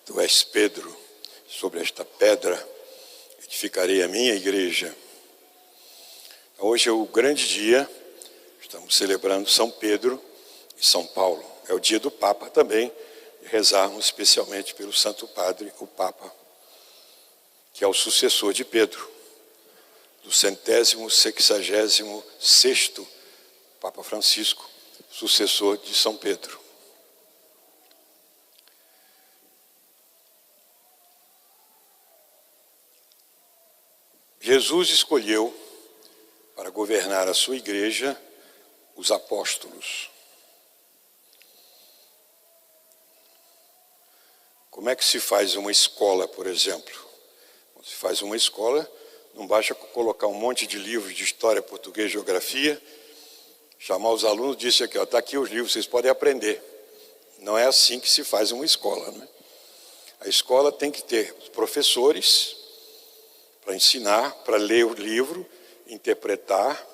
Tu és Pedro, sobre esta pedra edificarei a minha igreja. Hoje é o grande dia, estamos celebrando São Pedro e São Paulo. É o dia do Papa também, e rezarmos especialmente pelo Santo Padre, o Papa, que é o sucessor de Pedro, do 166º Papa Francisco, sucessor de São Pedro. Jesus escolheu para governar a sua igreja os apóstolos. Como é que se faz uma escola, por exemplo? Quando se faz uma escola, não basta colocar um monte de livros de história, português, geografia, chamar os alunos e dizer aqui, está aqui os livros, vocês podem aprender. Não é assim que se faz uma escola, né? A escola tem que ter os professores para ensinar, para ler o livro, interpretar,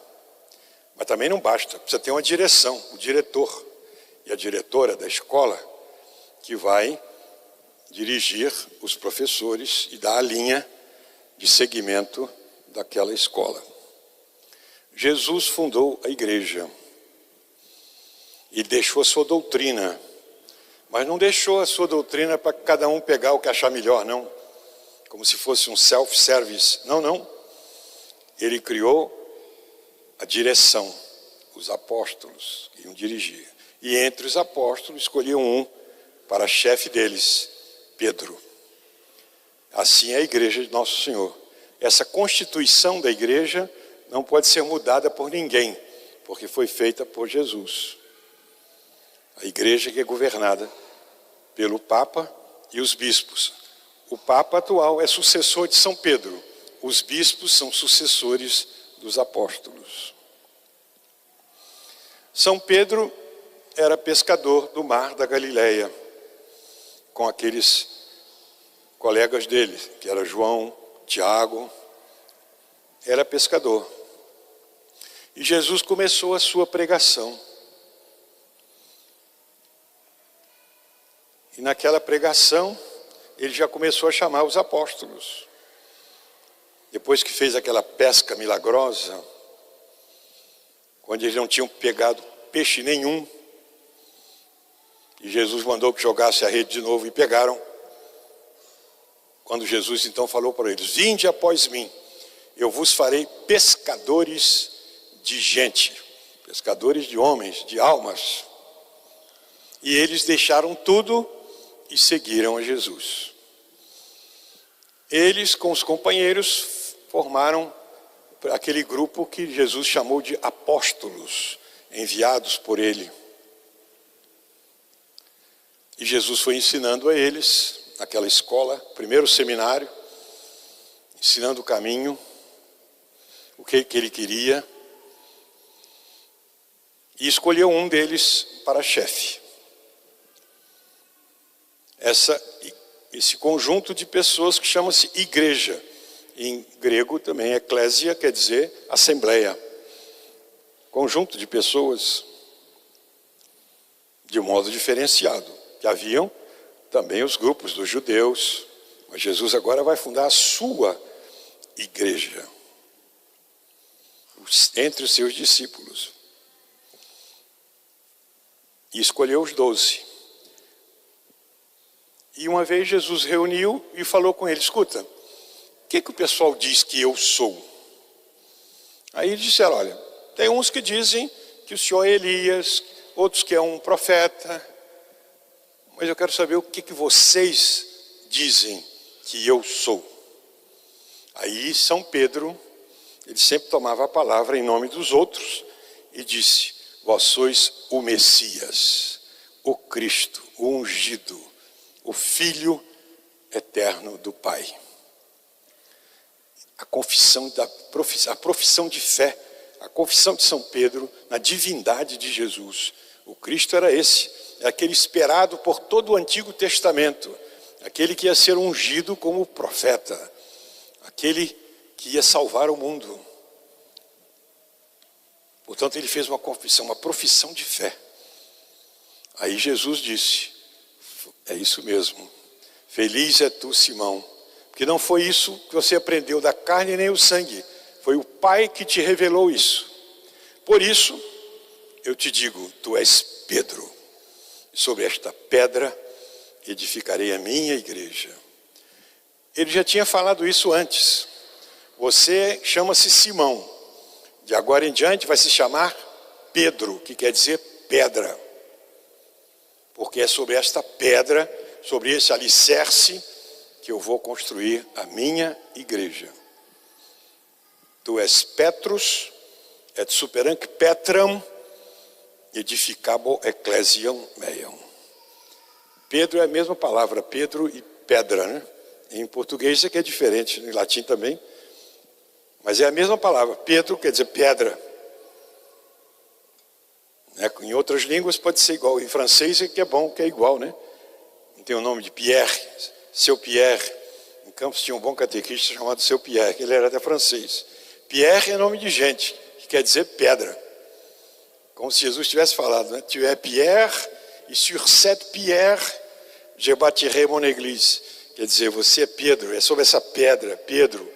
mas também não basta, precisa ter uma direção, o diretor e a diretora da escola que vai dirigir os professores e dar a linha de seguimento daquela escola. Jesus fundou a igreja e deixou a sua doutrina, mas não deixou a sua doutrina para cada um pegar o que achar melhor, não. Como se fosse um self-service. Não. Ele criou a direção, os apóstolos que iam dirigir. E entre os apóstolos escolheu um para chefe deles, Pedro. Assim é a igreja de Nosso Senhor. Essa constituição da igreja não pode ser mudada por ninguém, porque foi feita por Jesus. A igreja que é governada pelo Papa e os bispos. O Papa atual é sucessor de São Pedro. Os bispos são sucessores dos apóstolos. São Pedro era pescador do mar da Galileia, com aqueles colegas dele, que era João, Tiago, era pescador. E Jesus começou a sua pregação. E naquela pregação, ele já começou a chamar os apóstolos. Depois que fez aquela pesca milagrosa, quando eles não tinham pegado peixe nenhum, e Jesus mandou que jogasse a rede de novo e pegaram. Quando Jesus então falou para eles, vinde após mim, eu vos farei pescadores de gente, pescadores de homens, de almas. E eles deixaram tudo e seguiram a Jesus. Eles, com os companheiros, formaram aquele grupo que Jesus chamou de apóstolos, enviados por ele. E Jesus foi ensinando a eles, naquela escola, primeiro seminário, ensinando o caminho, o que ele queria, e escolheu um deles para chefe. Esse conjunto de pessoas que chama-se igreja. Em grego também, eclésia quer dizer assembleia. Conjunto de pessoas de modo diferenciado. Que haviam também os grupos dos judeus. Mas Jesus agora vai fundar a sua igreja. Entre os seus discípulos. E escolheu os 12. E uma vez Jesus reuniu e falou com ele, escuta, o que o pessoal diz que eu sou? Aí eles disseram, olha, tem uns que dizem que o senhor é Elias, outros que é um profeta, mas eu quero saber o que vocês dizem que eu sou. Aí São Pedro, ele sempre tomava a palavra em nome dos outros e disse, vós sois o Messias, o Cristo, o ungido, o Filho eterno do Pai. A confissão de fé, a confissão de São Pedro na divindade de Jesus. O Cristo era esse, é aquele esperado por todo o Antigo Testamento, aquele que ia ser ungido como profeta, aquele que ia salvar o mundo. Portanto, ele fez uma confissão, uma profissão de fé. Aí Jesus disse, é isso mesmo, Feliz é tu, Simão, porque não foi isso que você aprendeu da carne nem o sangue, foi o Pai que te revelou isso. Por isso, eu te digo, tu és Pedro, e sobre esta pedra edificarei a minha igreja. Ele já tinha falado isso antes. Você chama-se Simão, de agora em diante vai se chamar Pedro, que quer dizer pedra, porque é sobre esta pedra, sobre esse alicerce, que eu vou construir a minha igreja. Tu és Petrus, et superanque Petram, edificabo ecclesiam meiam. Pedro é a mesma palavra, Pedro e pedra, né? Em português isso aqui é diferente, em latim também, mas é a mesma palavra. Pedro quer dizer pedra. Em outras línguas pode ser igual, em francês é que é bom, que é igual, né? Tem o nome de Pierre, seu Pierre. Em Campos tinha um bom catequista chamado seu Pierre, que ele era até francês. Pierre é nome de gente, que quer dizer pedra. Como se Jesus tivesse falado, né? Tu es Pierre, e sur cette pierre, je bâtirai mon église. Quer dizer, você é Pedro, é sobre essa pedra, Pedro,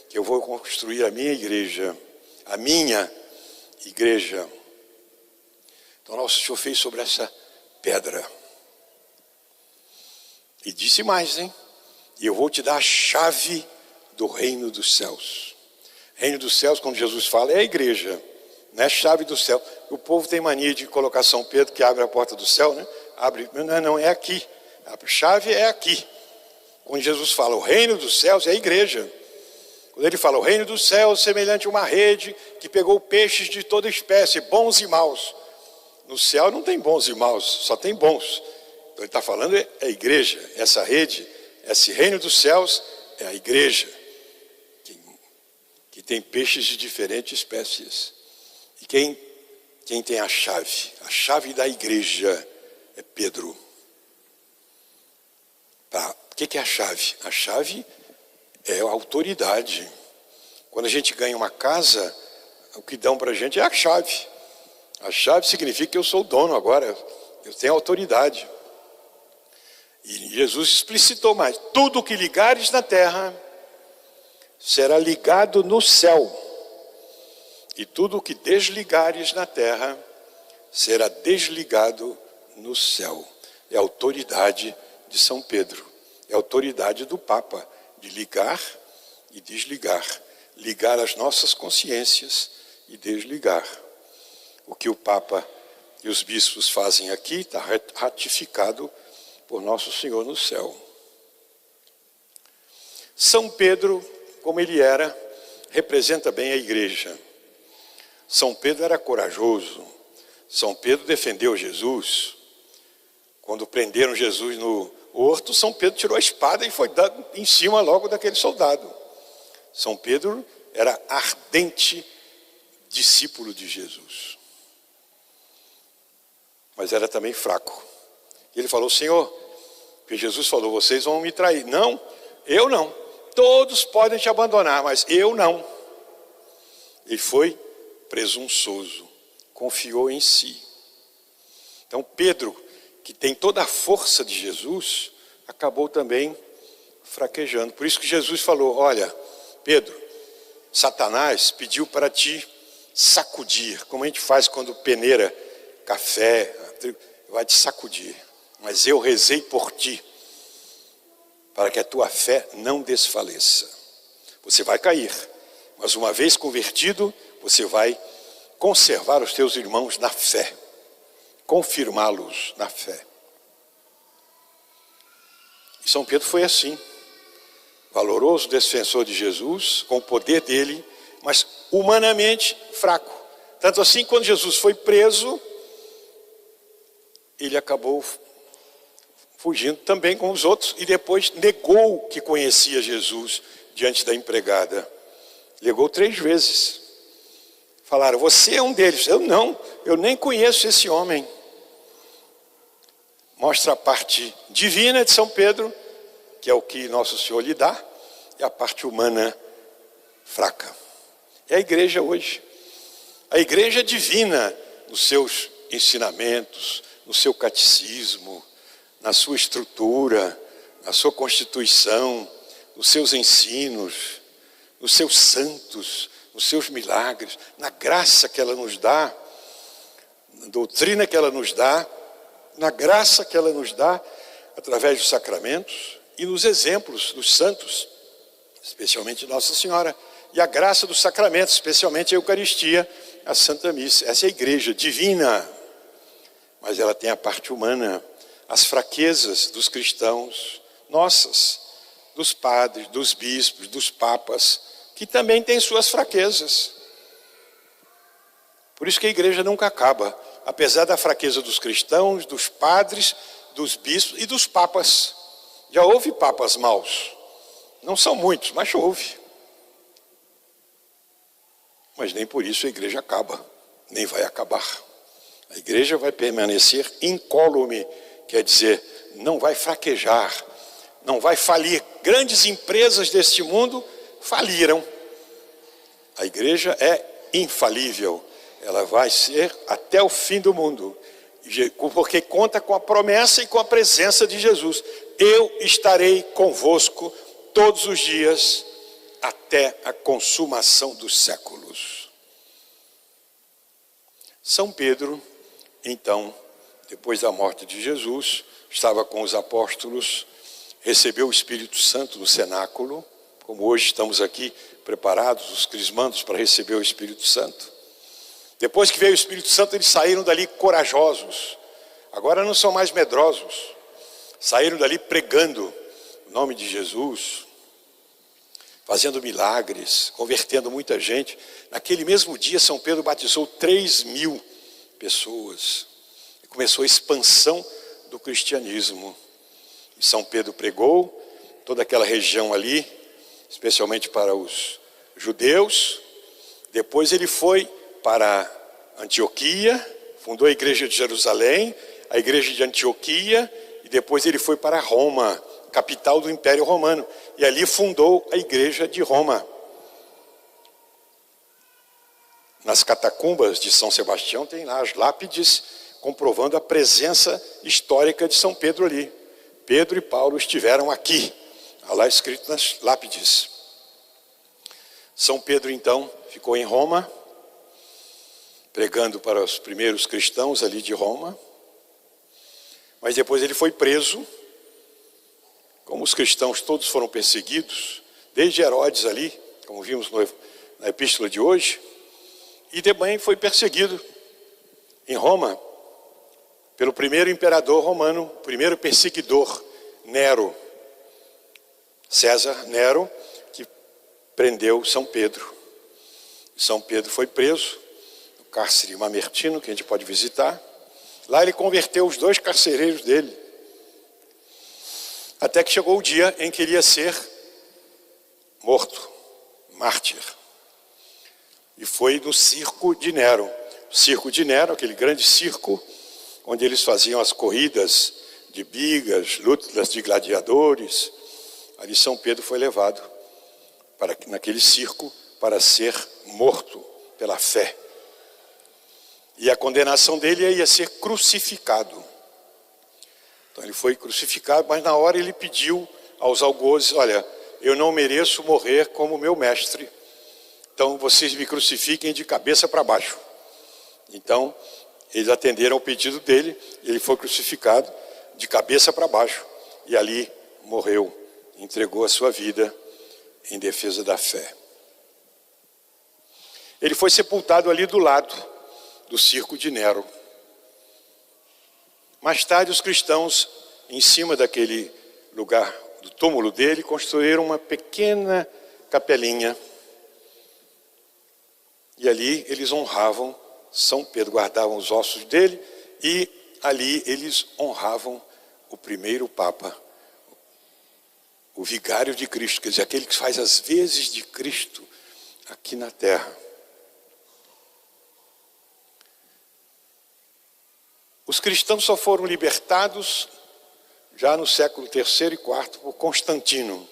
que eu vou construir a minha igreja. A minha igreja. Então, nosso Senhor fez sobre essa pedra. E disse mais, hein? E eu vou te dar a chave do reino dos céus. Reino dos céus, quando Jesus fala, é a igreja. Não é chave do céu. O povo tem mania de colocar São Pedro, que abre a porta do céu, né? Abre, não, é aqui. A chave é aqui. Quando Jesus fala o reino dos céus, é a igreja. Quando ele fala o reino dos céus, semelhante a uma rede que pegou peixes de toda espécie, bons e maus. No céu não tem bons e maus, só tem bons. Então ele está falando é a igreja, essa rede, esse reino dos céus é a igreja, que tem peixes de diferentes espécies. E quem tem a chave da igreja é Pedro. O que é a chave? A chave é a autoridade. Quando a gente ganha uma casa, o que dão para a gente é a chave. A chave significa que eu sou o dono agora, eu tenho autoridade. E Jesus explicitou mais: tudo que ligares na terra será ligado no céu, e tudo que desligares na terra será desligado no céu. É a autoridade de São Pedro, é a autoridade do Papa, de ligar e desligar, ligar as nossas consciências e desligar. O que o Papa e os bispos fazem aqui está ratificado por Nosso Senhor no céu. São Pedro, como ele era, representa bem a igreja. São Pedro era corajoso. São Pedro defendeu Jesus. Quando prenderam Jesus no horto, São Pedro tirou a espada e foi dado em cima logo daquele soldado. São Pedro era ardente discípulo de Jesus. Mas era também fraco. Ele falou: Senhor, porque Jesus falou, vocês vão me trair. Não, eu não. Todos podem te abandonar, mas eu não. Ele foi presunçoso, confiou em si. Então Pedro, que tem toda a força de Jesus, acabou também fraquejando. Por isso que Jesus falou: olha, Pedro, Satanás pediu para te sacudir, como a gente faz quando peneira café, vai te sacudir. Mas eu rezei por ti, para que a tua fé não desfaleça. Você vai cair, mas uma vez convertido, você vai conservar os teus irmãos na fé, confirmá-los na fé. E São Pedro foi assim, valoroso defensor de Jesus, com o poder dele, mas humanamente fraco. Tanto assim, quando Jesus foi preso, ele acabou fugindo também com os outros e depois negou que conhecia Jesus diante da empregada. Negou 3 vezes. Falaram: você é um deles. Eu não, eu nem conheço esse homem. Mostra a parte divina de São Pedro, que é o que Nosso Senhor lhe dá, e a parte humana fraca. É a igreja hoje. A igreja divina nos seus ensinamentos, no seu catecismo, na sua estrutura, na sua constituição, nos seus ensinos, nos seus santos, nos seus milagres, na graça que ela nos dá, na doutrina que ela nos dá, na graça que ela nos dá através dos sacramentos e nos exemplos dos santos, especialmente Nossa Senhora, e a graça dos sacramentos, especialmente a Eucaristia, a Santa Missa. Essa é a igreja divina, mas ela tem a parte humana, as fraquezas dos cristãos, nossas, dos padres, dos bispos, dos papas, que também têm suas fraquezas. Por isso que a igreja nunca acaba, apesar da fraqueza dos cristãos, dos padres, dos bispos e dos papas. Já houve papas maus, não são muitos, mas houve. Mas nem por isso a igreja acaba, nem vai acabar. A igreja vai permanecer incólume, quer dizer, não vai fraquejar, não vai falir. Grandes empresas deste mundo faliram. A igreja é infalível, ela vai ser até o fim do mundo, porque conta com a promessa e com a presença de Jesus. Eu estarei convosco todos os dias, até a consumação dos séculos. São Pedro, então, depois da morte de Jesus, estava com os apóstolos, recebeu o Espírito Santo no cenáculo, como hoje estamos aqui preparados, os crismandos, para receber o Espírito Santo. Depois que veio o Espírito Santo, eles saíram dali corajosos. Agora não são mais medrosos. Saíram dali pregando o nome de Jesus, fazendo milagres, convertendo muita gente. Naquele mesmo dia, São Pedro batizou 3.000 pessoas. E começou a expansão do cristianismo. E São Pedro pregou toda aquela região ali, especialmente para os judeus. Depois ele foi para Antioquia, fundou a igreja de Jerusalém, a igreja de Antioquia, e depois ele foi para Roma, capital do Império Romano, e ali fundou a igreja de Roma. Nas catacumbas de São Sebastião tem lá as lápides comprovando a presença histórica de São Pedro ali. Pedro e Paulo estiveram aqui, está lá escrito nas lápides. São Pedro então ficou em Roma, pregando para os primeiros cristãos ali de Roma, mas depois ele foi preso. Como os cristãos todos foram perseguidos, desde Herodes ali, como vimos na epístola de hoje, e também foi perseguido em Roma, pelo primeiro imperador romano, primeiro perseguidor, Nero, César Nero, que prendeu São Pedro. São Pedro foi preso no cárcere Mamertino, que a gente pode visitar. Lá ele converteu os 2 carcereiros dele, até que chegou o dia em que ele ia ser morto, mártir. E foi no circo de Nero. O circo de Nero, aquele grande circo, onde eles faziam as corridas de bigas, lutas de gladiadores. Ali São Pedro foi levado naquele circo para ser morto pela fé. E a condenação dele ia ser crucificado. Então ele foi crucificado, mas na hora ele pediu aos algozes: olha, eu não mereço morrer como meu mestre, então vocês me crucifiquem de cabeça para baixo. Então eles atenderam ao pedido dele, e ele foi crucificado de cabeça para baixo, e ali morreu, entregou a sua vida em defesa da fé. Ele foi sepultado ali do lado do circo de Nero. Mais tarde, os cristãos, em cima daquele lugar, do túmulo dele, construíram uma pequena capelinha. E ali eles honravam São Pedro, guardavam os ossos dele, e ali eles honravam o primeiro Papa, o vigário de Cristo, quer dizer, aquele que faz as vezes de Cristo aqui na terra. Os cristãos só foram libertados já no século III e IV por Constantino.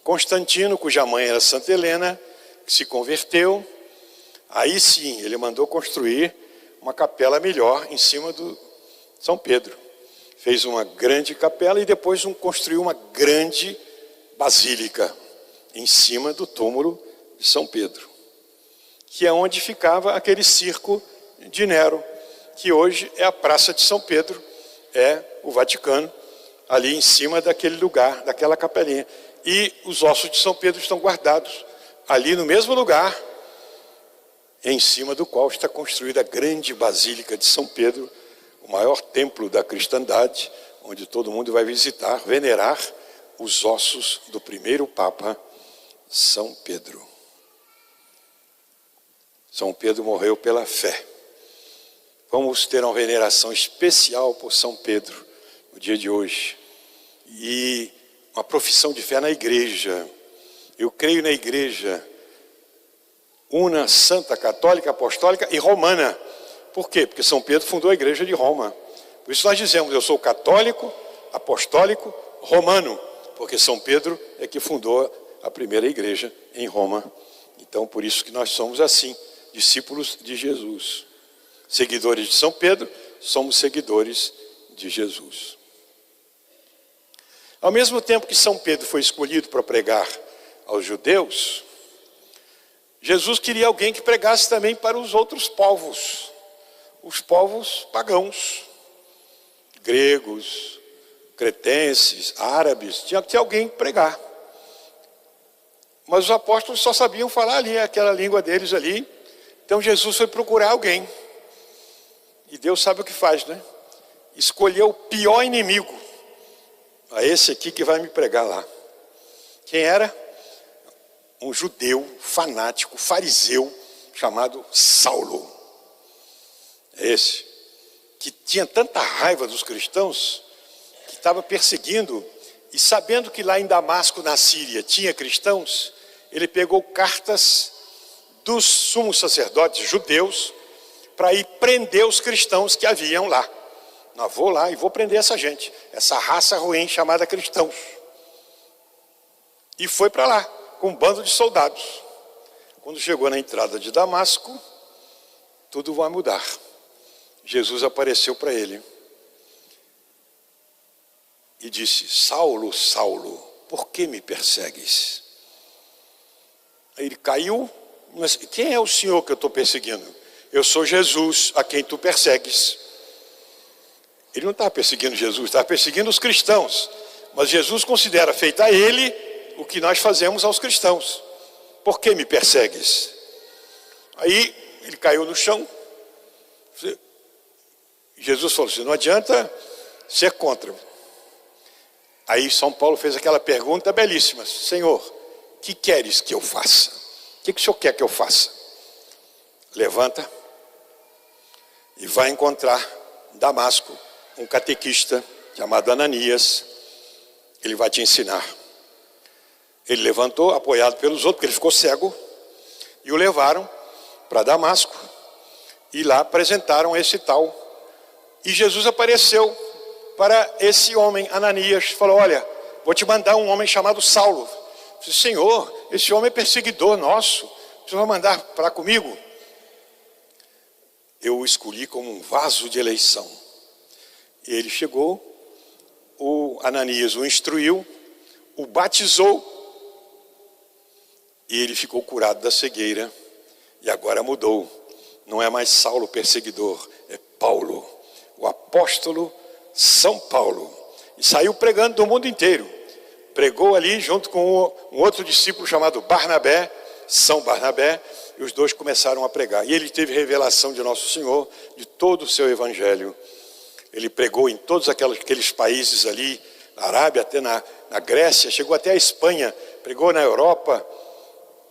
Constantino, cuja mãe era Santa Helena, que se converteu, aí sim ele mandou construir uma capela melhor em cima do São Pedro. fez uma grande capela e depois construiu uma grande basílica em cima do túmulo de São Pedro, que é onde ficava aquele circo de Nero, que hoje é a Praça de São Pedro, é o Vaticano, ali em cima daquele lugar, daquela capelinha. E os ossos de São Pedro estão guardados ali no mesmo lugar, em cima do qual está construída a grande Basílica de São Pedro, o maior templo da cristandade, onde todo mundo vai visitar, venerar os ossos do primeiro Papa, São Pedro. São Pedro morreu pela fé. Vamos ter uma veneração especial por São Pedro no dia de hoje. E uma profissão de fé na igreja. Eu creio na igreja una, santa, católica, apostólica e romana. Por quê? Porque São Pedro fundou a igreja de Roma. Por isso nós dizemos, eu sou católico, apostólico, romano. Porque São Pedro é que fundou a primeira igreja em Roma. Então por isso que nós somos assim, discípulos de Jesus. Seguidores de São Pedro, somos seguidores de Jesus. Ao mesmo tempo que São Pedro foi escolhido para pregar aos judeus, Jesus queria alguém que pregasse também para os outros povos, os povos pagãos, gregos, cretenses, árabes, tinha que ter alguém que pregar. Mas os apóstolos só sabiam falar ali, aquela língua deles ali. Então Jesus foi procurar alguém. E Deus sabe o que faz, né? Escolheu o pior inimigo. A esse aqui que vai me pregar lá. Quem era? Um judeu fanático, fariseu, chamado Saulo. Esse, que tinha tanta raiva dos cristãos, que estava perseguindo, e sabendo que lá em Damasco, na Síria, tinha cristãos, ele pegou cartas dos sumos sacerdotes judeus, para ir prender os cristãos que haviam lá. Não, vou lá e vou prender essa gente, essa raça ruim chamada cristãos. E foi para lá, com um bando de soldados. Quando chegou na entrada de Damasco, tudo vai mudar. Jesus apareceu para ele e disse, Saulo, Saulo, por que me persegues? Aí ele caiu, mas quem é o Senhor que eu estou perseguindo? Eu sou Jesus, a quem tu persegues. Ele não estava perseguindo Jesus, estava perseguindo os cristãos. Mas Jesus considera feito a ele o que nós fazemos aos cristãos. Por que me persegues? Aí ele caiu no chão. Jesus falou assim, não adianta ser contra. Aí São Paulo fez aquela pergunta belíssima. Senhor, o que queres que eu faça? O que o Senhor quer que eu faça? Levanta e vai encontrar em Damasco um catequista chamado Ananias. Ele vai te ensinar. Ele levantou, apoiado pelos outros, porque ele ficou cego, e o levaram para Damasco, e lá apresentaram esse tal. E Jesus apareceu para esse homem, Ananias, falou, olha, vou te mandar um homem chamado Saulo. Eu disse, Senhor, esse homem é perseguidor nosso, você vai mandar para comigo? Eu o escolhi como um vaso de eleição. E ele chegou, o Ananias o instruiu, o batizou, e ele ficou curado da cegueira, e agora mudou. Não é mais Saulo perseguidor, é Paulo, o apóstolo São Paulo. E saiu pregando do mundo inteiro. Pregou ali junto com um outro discípulo chamado Barnabé, São Barnabé, e os dois começaram a pregar. E ele teve revelação de Nosso Senhor, de todo o seu evangelho. Ele pregou em todos aqueles países ali, na Arábia, até na Grécia, chegou até a Espanha, pregou na Europa.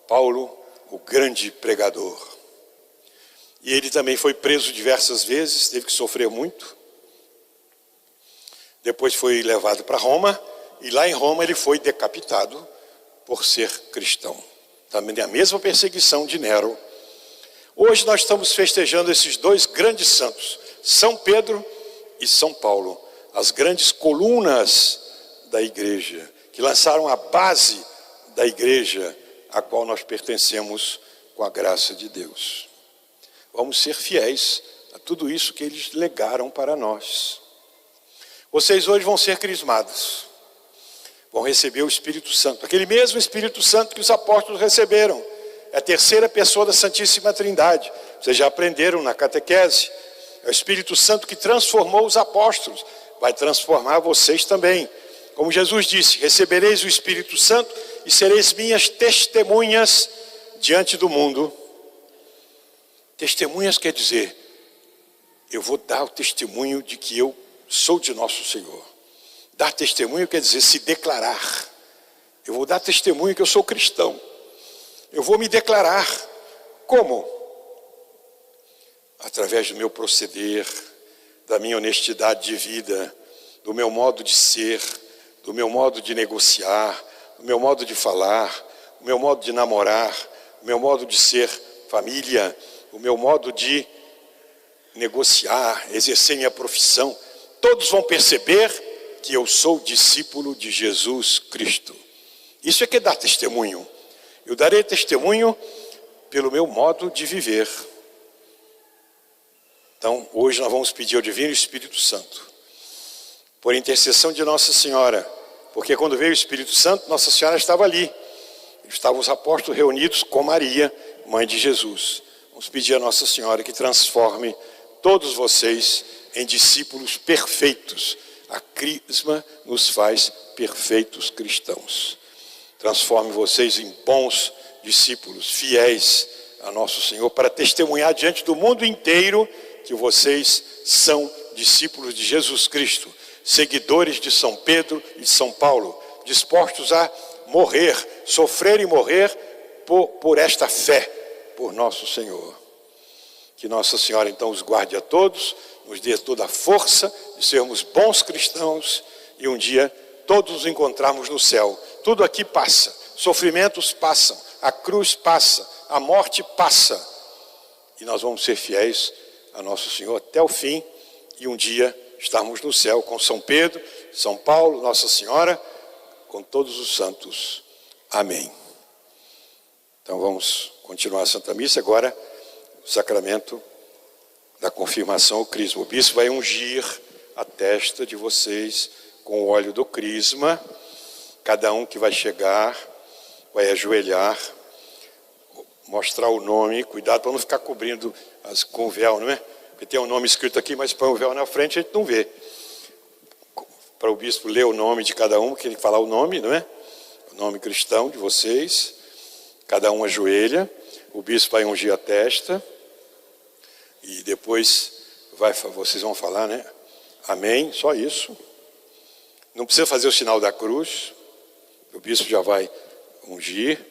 Paulo, o grande pregador. E ele também foi preso diversas vezes, teve que sofrer muito. Depois foi levado para Roma, e lá em Roma ele foi decapitado por ser cristão. Também a mesma perseguição de Nero. Hoje nós estamos festejando esses dois grandes santos, São Pedro e São Paulo, as grandes colunas da igreja, que lançaram a base da igreja a qual nós pertencemos com a graça de Deus. Vamos ser fiéis a tudo isso que eles legaram para nós. Vocês hoje vão ser crismados. Vão receber o Espírito Santo. Aquele mesmo Espírito Santo que os apóstolos receberam. É a terceira pessoa da Santíssima Trindade. Vocês já aprenderam na catequese. É o Espírito Santo que transformou os apóstolos. Vai transformar vocês também. Como Jesus disse, recebereis o Espírito Santo e sereis minhas testemunhas diante do mundo. Testemunhas quer dizer, eu vou dar o testemunho de que eu sou de nosso Senhor. Dar testemunho quer dizer se declarar. Eu vou dar testemunho que eu sou cristão. Eu vou me declarar. Como? Através do meu proceder, da minha honestidade de vida, do meu modo de ser, do meu modo de negociar, do meu modo de falar, do meu modo de namorar, do meu modo de ser família, o meu modo de negociar, exercer minha profissão. Todos vão perceber que eu sou discípulo de Jesus Cristo. Isso é que é dar testemunho. Eu darei testemunho pelo meu modo de viver. Então, hoje nós vamos pedir ao Divino Espírito Santo, por intercessão de Nossa Senhora, porque quando veio o Espírito Santo, Nossa Senhora estava ali. Estavam os apóstolos reunidos com Maria, mãe de Jesus. Vamos pedir a Nossa Senhora que transforme todos vocês em discípulos perfeitos. A Crisma nos faz perfeitos cristãos. Transforme vocês em bons discípulos, fiéis a nosso Senhor, para testemunhar diante do mundo inteiro que vocês são discípulos de Jesus Cristo, seguidores de São Pedro e de São Paulo, dispostos a morrer, sofrer e morrer por esta fé, por nosso Senhor. Que Nossa Senhora então os guarde a todos, nos dê toda a força de sermos bons cristãos e um dia todos nos encontrarmos no céu. Tudo aqui passa, sofrimentos passam, a cruz passa, a morte passa. E nós vamos ser fiéis a nosso Senhor até o fim e um dia estarmos no céu com São Pedro, São Paulo, Nossa Senhora, com todos os santos. Amém. Então vamos continuar a Santa Missa agora, o sacramento da confirmação ao crisma. O bispo vai ungir a testa de vocês com o óleo do crisma. Cada um que vai chegar vai ajoelhar, mostrar o nome, cuidado para não ficar cobrindo com o véu, não é? Porque tem um nome escrito aqui, mas põe o véu na frente, a gente não vê. Para o bispo ler o nome de cada um, que ele falar o nome, não é? O nome cristão de vocês. Cada um ajoelha, o bispo vai ungir a testa e depois vocês vão falar, né? Amém, só isso. Não precisa fazer o sinal da cruz, o bispo já vai ungir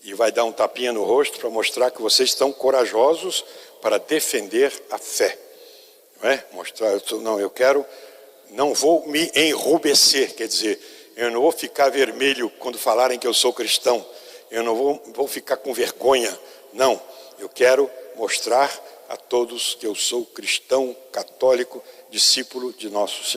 e vai dar um tapinha no rosto para mostrar que vocês estão corajosos para defender a fé. Não é? Mostrar, não vou me enrubescer, quer dizer, eu não vou ficar vermelho quando falarem que eu sou cristão, eu não vou ficar com vergonha, não, eu quero mostrar a todos que eu sou cristão, católico, discípulo de nosso Senhor.